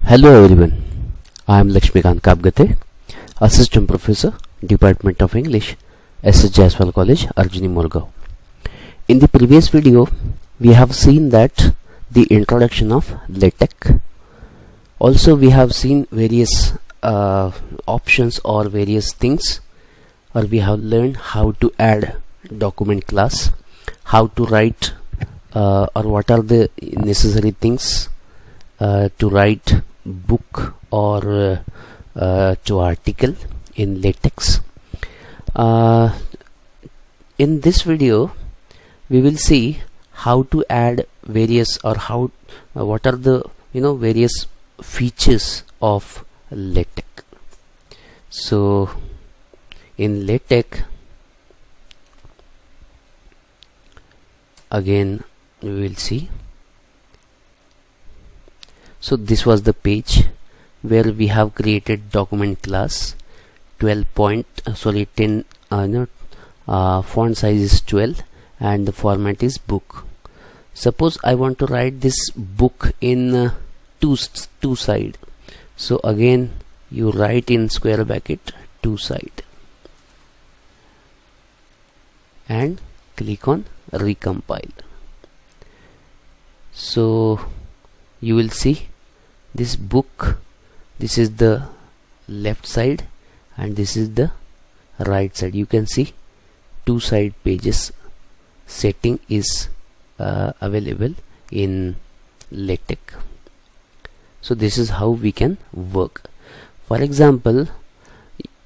Hello everyone, I am Lakshmikant Kapgate, Assistant Professor, Department of English, S.S. Jaiswal College, Arjuni Morgaon. In the previous video, we have seen that the introduction of LaTex. Also, we have seen various options or various things, or we have learned how to add document class, how to write or what are the necessary things to write book or to article in LaTeX. In this video we will see how to add various or how what are the various features of LaTeX. So in LaTeX, again we will see. So this was the page where we have created document class 10 font size is 12 and the format is book. Suppose I want to write this book in two side, so again you write in square bracket two side and click on recompile. So you will see this book, this is the left side and this is the right side. You can see two side pages setting is available in LaTeX. So this is how we can work. For example,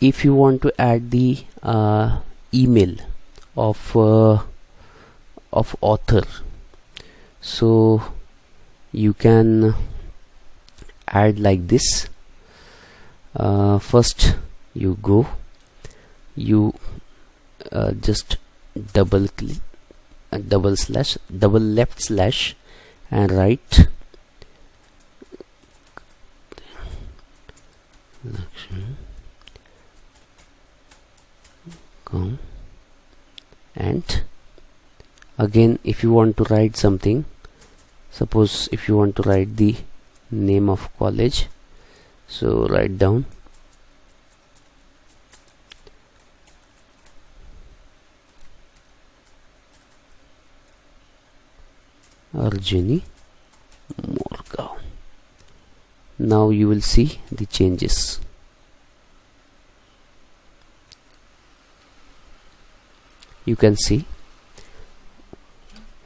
if you want to add the email of author, so you can add like this. First you go, you just double click, double left slash and write and again if you want to write something, suppose if you want to write the name of college, so write down Arjuni Morgaon. Now you will see the changes. You can see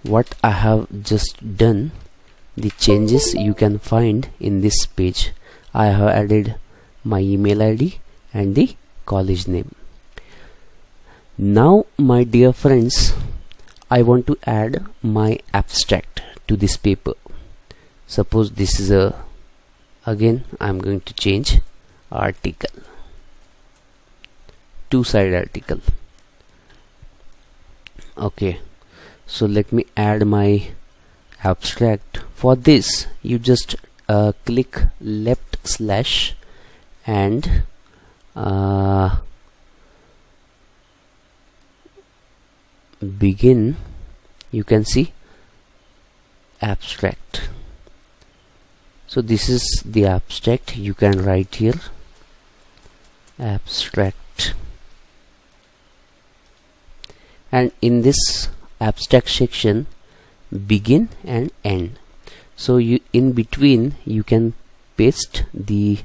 what I have just done. The changes you can find in this page. I have added my email ID and the college name. Now my dear friends, I want to add my abstract to this paper. Suppose this is again I'm going to change article, two-side article. Okay, so let me add my abstract. For this you just click left slash and begin. You can see abstract. So this is the abstract. You can write here abstract, and in this abstract section begin and end. So you in between you can paste the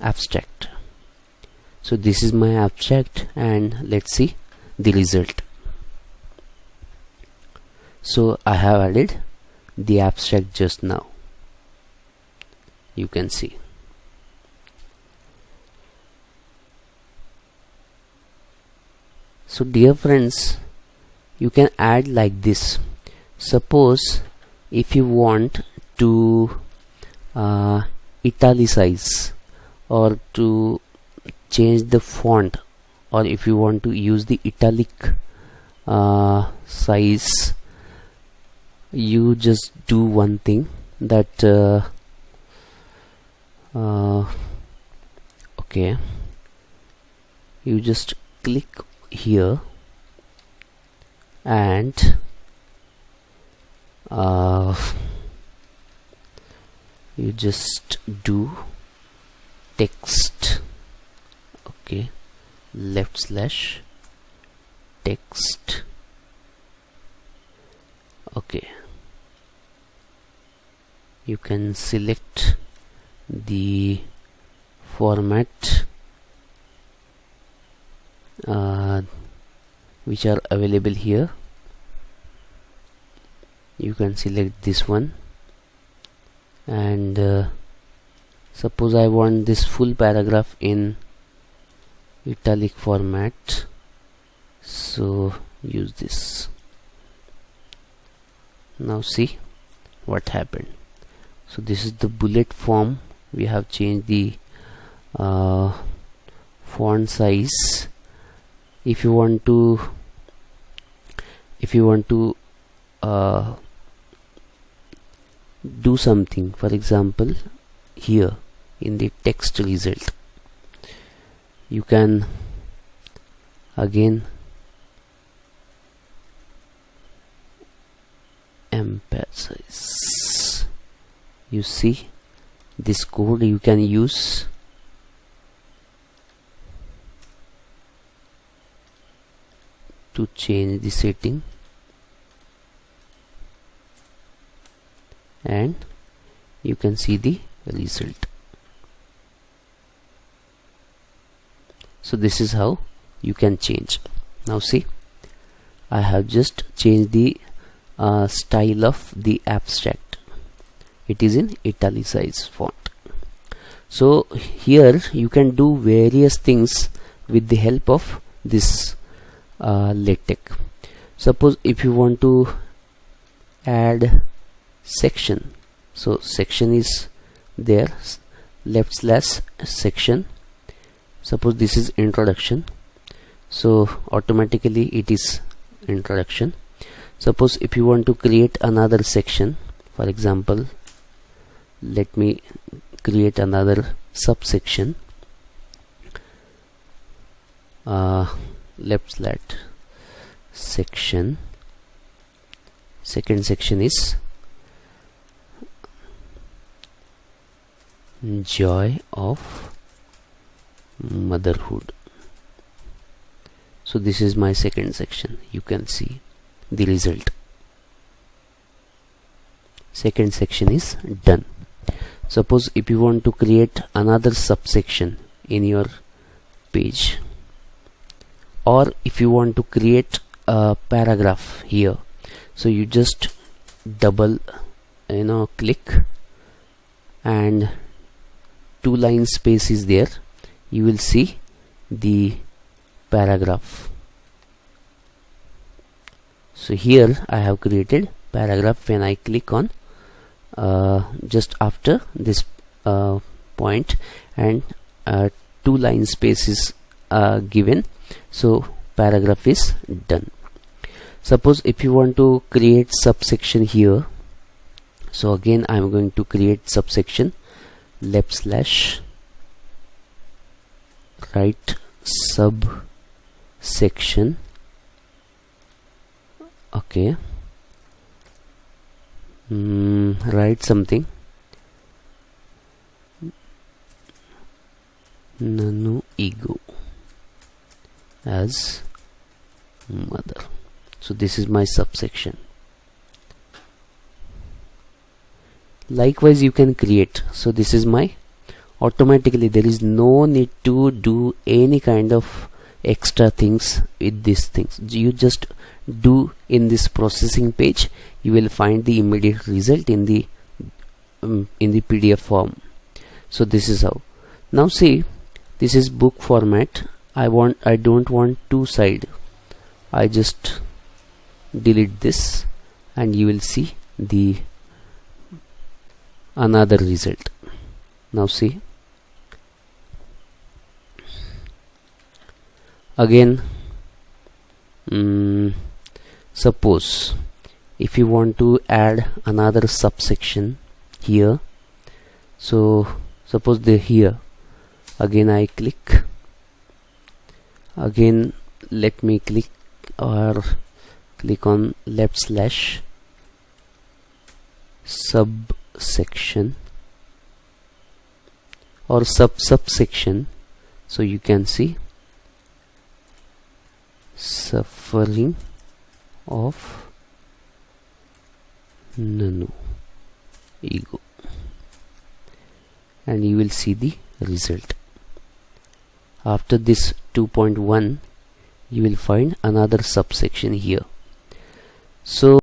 abstract. So this is my abstract and let's see the result. So I have added the abstract just now. You can see. So dear friends, you can add like this. Suppose if you want to italicize or to change the font, or if you want to use the italic size, you just do one thing that okay, you just click here and you just do text, okay, left slash text, okay. You can select the format which are available here. You can select this one, and suppose I want this full paragraph in italic format, so use this. Now see what happened. So this is the bullet form. We have changed the font size. If you want to do something, for example, here in the text result, you can again emphasize. You see this code you can use to change the setting, and you can see the result. So this is how you can change. Now see, I have just changed the style of the abstract. It is in italicized font. So here you can do various things with the help of this LaTex. Suppose if you want to add section, so section is there, left slash section. Suppose this is introduction, so automatically it is introduction. Suppose if you want to create another section, for example, let me create another subsection, left slash section. Second section is joy of motherhood. So this is my second section. You can see the result. Second section is done. Suppose if you want to create another subsection in your page, or if you want to create a paragraph here, so you just double click, and 2 line space is there. You will see the paragraph. So here I have created paragraph. When I click on just after this point, and 2 line space is given, so paragraph is done. Suppose if you want to create subsection here, so again I am going to create subsection, left slash right subsection, okay, write something, nano ego as mother. So this is my subsection. Likewise you can create. So this is my automatically, there is no need to do any kind of extra things with these things. You just do in this processing page, you will find the immediate result in the PDF form. So this is how. Now see, this is book format. I don't want 2 side. I just delete this, and you will see the another result. Now see, again suppose if you want to add another subsection here, so suppose here again I click, again let me click on left slash subsection, or subsection. So you can see suffering of nano ego, and you will see the result. After this 2.1 you will find another subsection here. So